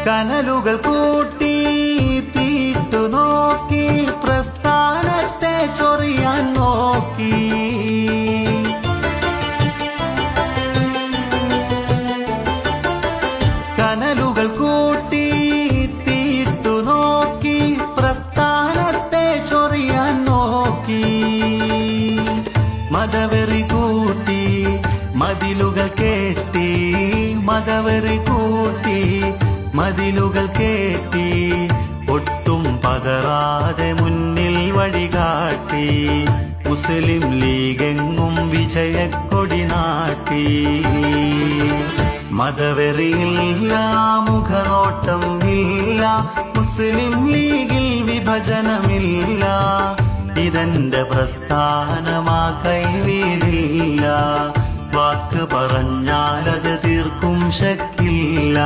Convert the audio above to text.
കനലുകൾ കൂട്ടി തീട്ടു നോക്കി പ്രസ്ഥാനത്തെ ചൊറിയാൻ നോക്കി. കനലുകൾ കൂട്ടി തീട്ടു നോക്കി പ്രസ്ഥാനത്തെ ചൊറിയാൻ നോക്കി. മതവെറി കൂട്ടി മതിലുകൾ കേട്ടി, മതവെറി കൂട്ടി മതിലുകൾ കേട്ടി. ഒട്ടും പതറാതെ മുന്നിൽ വഴികാട്ടി. മുസ്ലിം ലീഗെങ്ങും വിജയക്കൊടി നാട്ടി. മതവെറിയില്ല, മുഖനോട്ടം ഇല്ല, മുസ്ലിം ലീഗിൽ വിഭജനമില്ല. ഇതെന്റെ പ്രസ്ഥാനമാ, കൈവീടില്ല. വാക്ക് പറഞ്ഞാലത് തീർക്കും ശക്കില്ല.